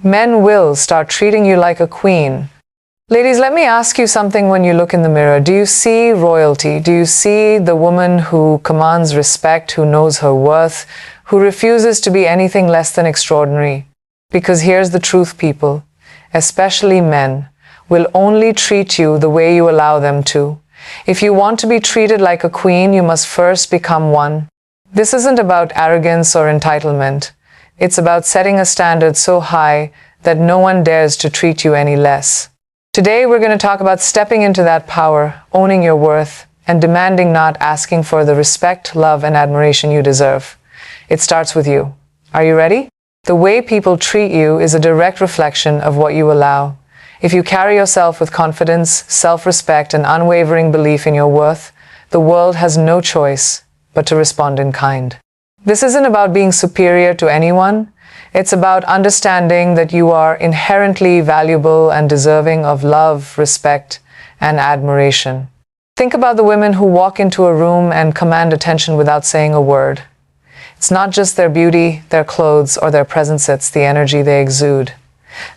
Men will start treating you like a queen. Ladies, let me ask you something. When you look in the mirror, do you see royalty? Do you see the woman who commands respect, who knows her worth, who refuses to be anything less than extraordinary? Because here's the truth, people, especially men, will only treat you the way you allow them to. If you want to be treated like a queen, you must first become one. This isn't about arrogance or entitlement. It's about setting a standard so high that no one dares to treat you any less. Today, we're going to talk about stepping into that power, owning your worth, and demanding, not asking for, the respect, love, and admiration you deserve. It starts with you. Are you ready? The way people treat you is a direct reflection of what you allow. If you carry yourself with confidence, self-respect, and unwavering belief in your worth, the world has no choice but to respond in kind. This isn't about being superior to anyone. It's about understanding that you are inherently valuable and deserving of love, respect, and admiration. Think about the women who walk into a room and command attention without saying a word. It's not just their beauty, their clothes, or their presence, it's the energy they exude.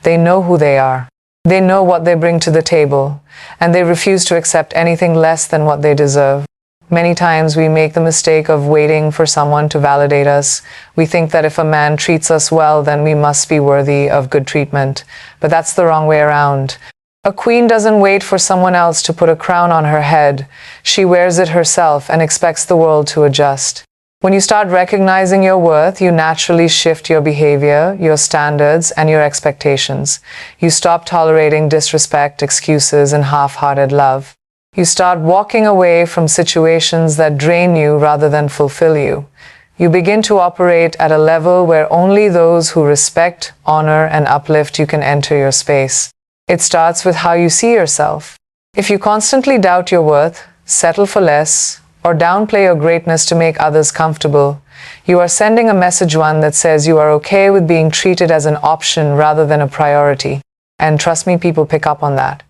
They know who they are. They know what they bring to the table, and they refuse to accept anything less than what they deserve. Many times we make the mistake of waiting for someone to validate us. We think that if a man treats us well, then we must be worthy of good treatment. But that's the wrong way around. A queen doesn't wait for someone else to put a crown on her head. She wears it herself and expects the world to adjust. When you start recognizing your worth, you naturally shift your behavior, your standards, and your expectations. You stop tolerating disrespect, excuses, and half-hearted love. You start walking away from situations that drain you rather than fulfill you. You begin to operate at a level where only those who respect, honor, and uplift you can enter your space. It starts with how you see yourself. If you constantly doubt your worth, settle for less, or downplay your greatness to make others comfortable, you are sending a message, one that says you are okay with being treated as an option rather than a priority. And trust me, people pick up on that.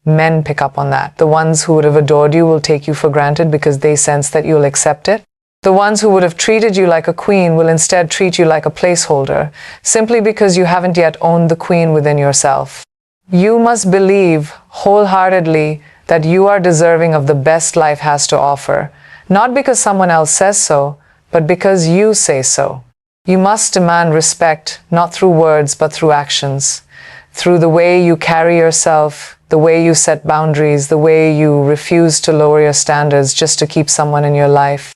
Men pick up on that. The ones who would have adored you will take you for granted because they sense that you'll accept it. The ones who would have treated you like a queen will instead treat you like a placeholder, simply because you haven't yet owned the queen within yourself. You must believe wholeheartedly that you are deserving of the best life has to offer, not because someone else says so, but because you say so. You must demand respect, not through words, but through actions, through the way you carry yourself, the way you set boundaries, the way you refuse to lower your standards just to keep someone in your life.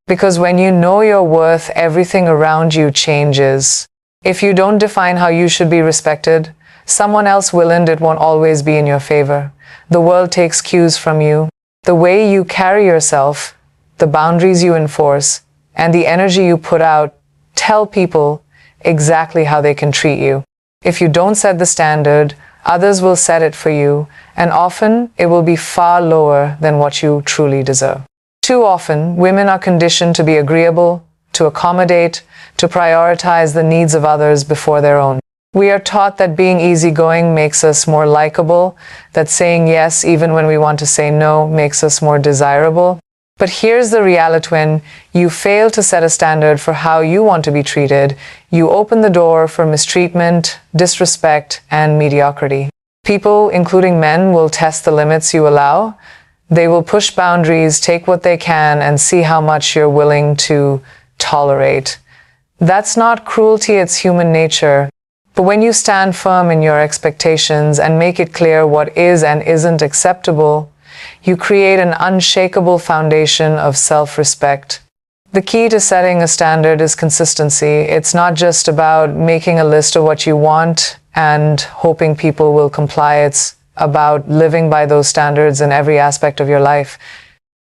Because when you know your worth, everything around you changes. If you don't define how you should be respected, someone else will, and it won't always be in your favor. The world takes cues from you. The way you carry yourself, the boundaries you enforce, and the energy you put out tell people exactly how they can treat you. If you don't set the standard, others will set it for you, and often it will be far lower than what you truly deserve. Too often, women are conditioned to be agreeable, to accommodate, to prioritize the needs of others before their own. We are taught that being easygoing makes us more likable, that saying yes even when we want to say no makes us more desirable. But here's the reality: when you fail to set a standard for how you want to be treated, you open the door for mistreatment, disrespect, and mediocrity. People, including men, will test the limits you allow. They will push boundaries, take what they can, and see how much you're willing to tolerate. That's not cruelty, it's human nature. But when you stand firm in your expectations and make it clear what is and isn't acceptable, you create an unshakable foundation of self-respect. The key to setting a standard is consistency. It's not just about making a list of what you want and hoping people will comply. It's about living by those standards in every aspect of your life.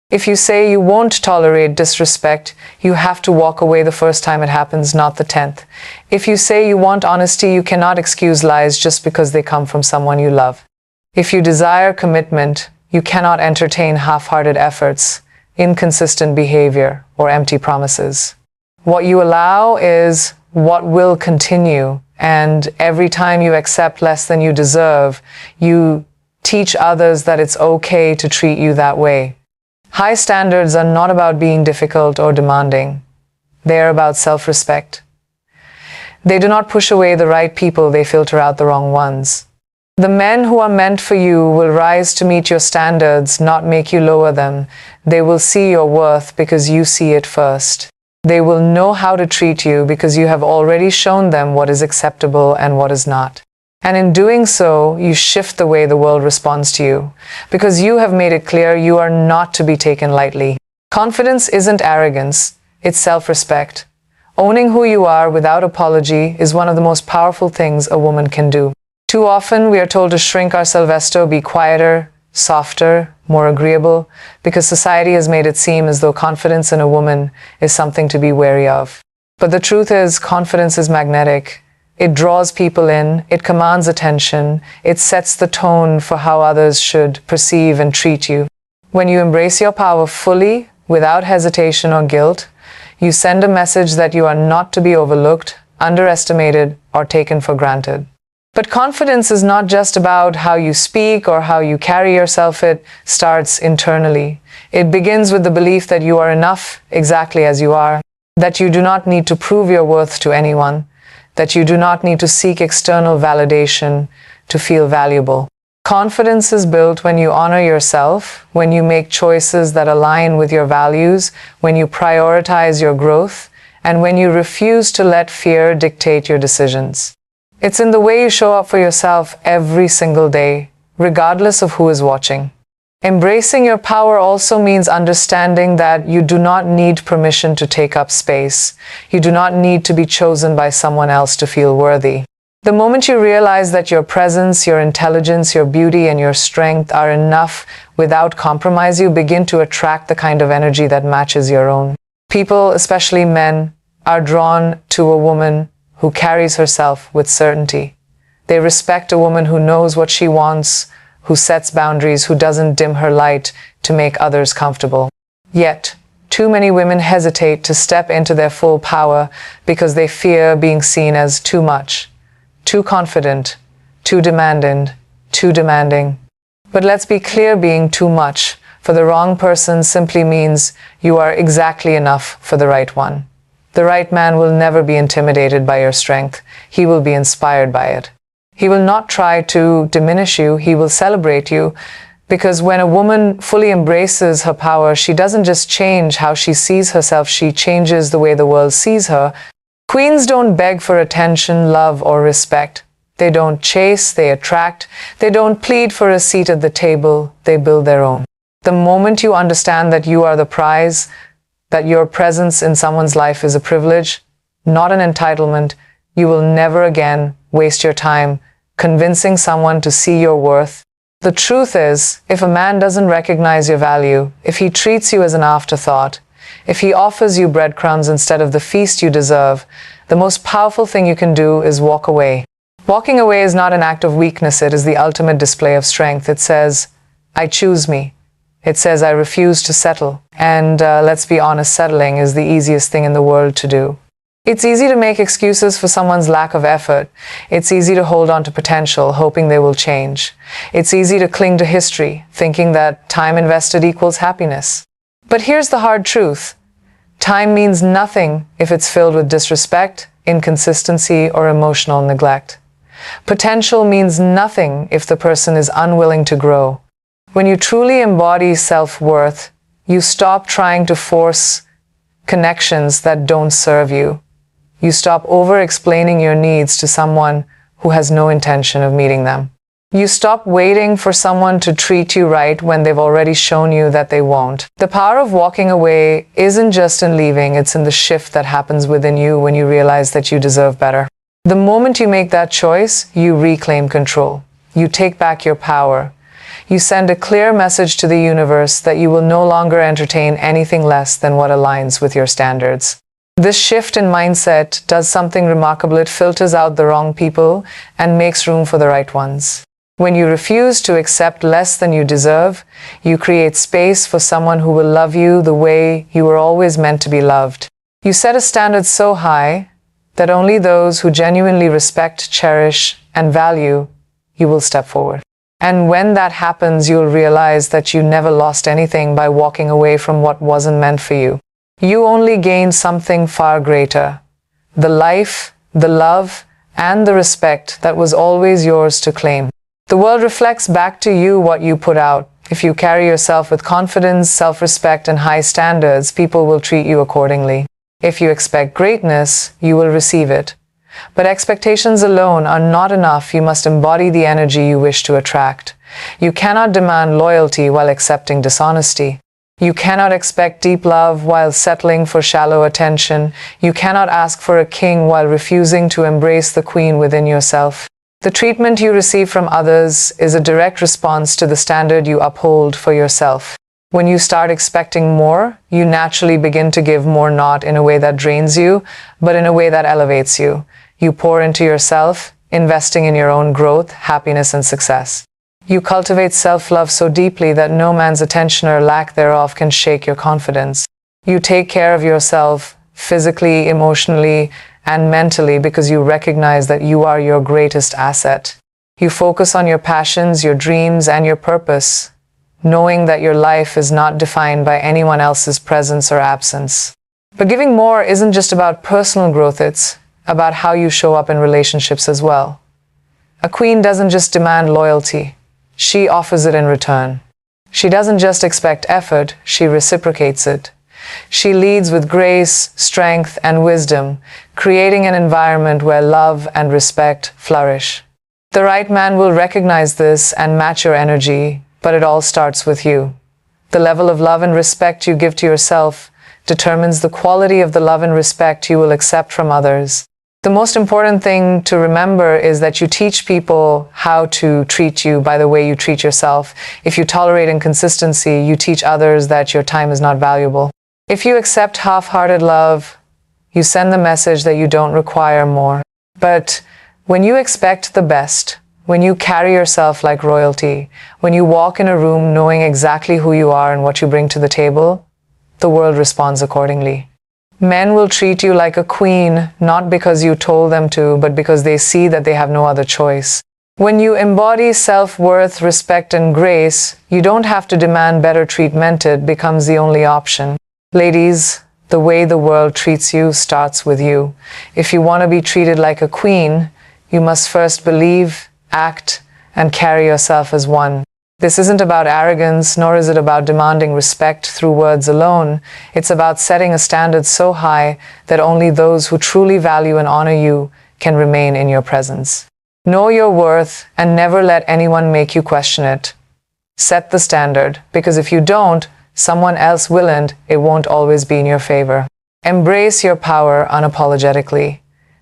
If you say you won't tolerate disrespect, you have to walk away the first time it happens, not the 10th. If you say you want honesty, you cannot excuse lies just because they come from someone you love. If you desire commitment, you cannot entertain half-hearted efforts, inconsistent behavior, or empty promises. What you allow is what will continue, and every time you accept less than you deserve, you teach others that it's okay to treat you that way. High standards are not about being difficult or demanding. They are about self-respect. They do not push away the right people, they filter out the wrong ones. The men who are meant for you will rise to meet your standards, not make you lower them. They will see your worth because you see it first. They will know how to treat you because you have already shown them what is acceptable and what is not. And in doing so, you shift the way the world responds to you, because you have made it clear you are not to be taken lightly. Confidence isn't arrogance, it's self-respect. Owning who you are without apology is one of the most powerful things a woman can do. Too often, we are told to shrink our Sylvesto, be quieter, softer, more agreeable, because society has made it seem as though confidence in a woman is something to be wary of. But the truth is, confidence is magnetic. It draws people in, it commands attention, it sets the tone for how others should perceive and treat you. When you embrace your power fully, without hesitation or guilt, you send a message that you are not to be overlooked, underestimated, or taken for granted. But confidence is not just about how you speak or how you carry yourself. It starts internally. It begins with the belief that you are enough exactly as you are, that you do not need to prove your worth to anyone, that you do not need to seek external validation to feel valuable. Confidence is built when you honor yourself, when you make choices that align with your values, when you prioritize your growth, and when you refuse to let fear dictate your decisions. It's in the way you show up for yourself every single day, regardless of who is watching. Embracing your power also means understanding that you do not need permission to take up space. You do not need to be chosen by someone else to feel worthy. The moment you realize that your presence, your intelligence, your beauty, and your strength are enough without compromise, you begin to attract the kind of energy that matches your own. People, especially men, are drawn to a woman who carries herself with certainty. They respect a woman who knows what she wants, who sets boundaries, who doesn't dim her light to make others comfortable. Yet, too many women hesitate to step into their full power because they fear being seen as too much, too confident, too demanding. But let's be clear, being too much for the wrong person simply means you are exactly enough for the right one. The right man will never be intimidated by your strength. He will be inspired by it. He will not try to diminish you. He will celebrate you, because when a woman fully embraces her power, she doesn't just change how she sees herself, she changes the way the world sees her. Queens don't beg for attention, love, or respect. They don't chase, they attract. They don't plead for a seat at the table, they build their own. The moment you understand that you are the prize, that your presence in someone's life is a privilege, not an entitlement, you will never again waste your time convincing someone to see your worth. The truth is, if a man doesn't recognize your value, if he treats you as an afterthought, if he offers you breadcrumbs instead of the feast you deserve, the most powerful thing you can do is walk away. Walking away is not an act of weakness, it is the ultimate display of strength. It says, I choose me. It says, I refuse to settle. And let's be honest, settling is the easiest thing in the world to do. It's easy to make excuses for someone's lack of effort. It's easy to hold on to potential, hoping they will change. It's easy to cling to history, thinking that time invested equals happiness. But here's the hard truth. Time means nothing if it's filled with disrespect, inconsistency, or emotional neglect. Potential means nothing if the person is unwilling to grow. When you truly embody self-worth, you stop trying to force connections that don't serve you. You stop over-explaining your needs to someone who has no intention of meeting them. You stop waiting for someone to treat you right when they've already shown you that they won't. The power of walking away isn't just in leaving, it's in the shift that happens within you when you realize that you deserve better. The moment you make that choice, you reclaim control. You take back your power. You send a clear message to the universe that you will no longer entertain anything less than what aligns with your standards. This shift in mindset does something remarkable. It filters out the wrong people and makes room for the right ones. When you refuse to accept less than you deserve, you create space for someone who will love you the way you were always meant to be loved. You set a standard so high that only those who genuinely respect, cherish, and value you will step forward. And when that happens, you'll realize that you never lost anything by walking away from what wasn't meant for you. You only gained something far greater, the life the love, and the respect that was always yours to claim. The world reflects back to you what you put out. If you carry yourself with confidence, self-respect, and high standards, people will treat you accordingly. If you expect greatness, you will receive it. But expectations alone are not enough. You must embody the energy you wish to attract. You cannot demand loyalty while accepting dishonesty. You cannot expect deep love while settling for shallow attention. You cannot ask for a king while refusing to embrace the queen within yourself. The treatment you receive from others is a direct response to the standard you uphold for yourself. When you start expecting more, you naturally begin to give more, not in a way that drains you, but in a way that elevates you. You pour into yourself, investing in your own growth, happiness, and success. You cultivate self-love so deeply that no man's attention or lack thereof can shake your confidence. You take care of yourself physically, emotionally, and mentally because you recognize that you are your greatest asset. You focus on your passions, your dreams, and your purpose, knowing that your life is not defined by anyone else's presence or absence. But giving more isn't just about personal growth, it's about how you show up in relationships as well. A queen doesn't just demand loyalty. She offers it in return. She doesn't just expect effort, she reciprocates it. She leads with grace, strength, and wisdom, creating an environment where love and respect flourish. The right man will recognize this and match your energy, but it all starts with you. The level of love and respect you give to yourself determines the quality of the love and respect you will accept from others. The most important thing to remember is that you teach people how to treat you by the way you treat yourself. If you tolerate inconsistency, you teach others that your time is not valuable. If you accept half-hearted love, you send the message that you don't require more. But when you expect the best, when you carry yourself like royalty, when you walk in a room knowing exactly who you are and what you bring to the table, the world responds accordingly. Men will treat you like a queen, not because you told them to, but because they see that they have no other choice. When you embody self-worth, respect, and grace, you don't have to demand better treatment. It becomes the only option. Ladies, the way the world treats you starts with you. If you want to be treated like a queen, you must first believe, act, and carry yourself as one. This isn't about arrogance, nor is it about demanding respect through words alone. It's about setting a standard so high that only those who truly value and honor you can remain in your presence. Know your worth and never let anyone make you question it. Set the standard, because if you don't, someone else will, and it won't always be in your favor. Embrace your power unapologetically,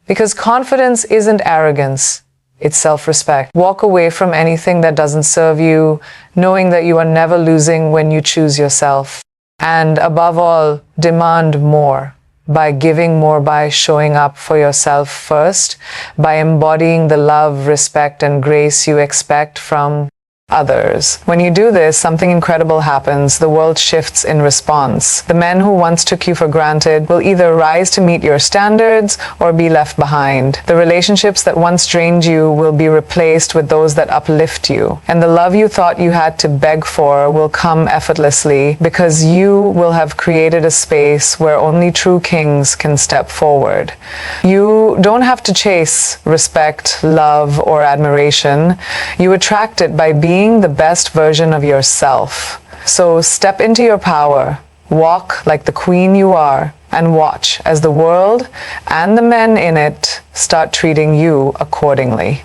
because confidence isn't arrogance. It's self-respect. Walk away from anything that doesn't serve you, knowing that you are never losing when you choose yourself. And above all, demand more. By giving more, by showing up for yourself first, by embodying the love, respect, and grace you expect from others. When you do this, something incredible happens. The world shifts in response. The men who once took you for granted will either rise to meet your standards or be left behind. The relationships that once drained you will be replaced with those that uplift you. And the love you thought you had to beg for will come effortlessly because you will have created a space where only true kings can step forward. You don't have to chase respect, love, or admiration. You attract it by being the best version of yourself. So step into your power, walk like the queen you are, and watch as the world and the men in it start treating you accordingly.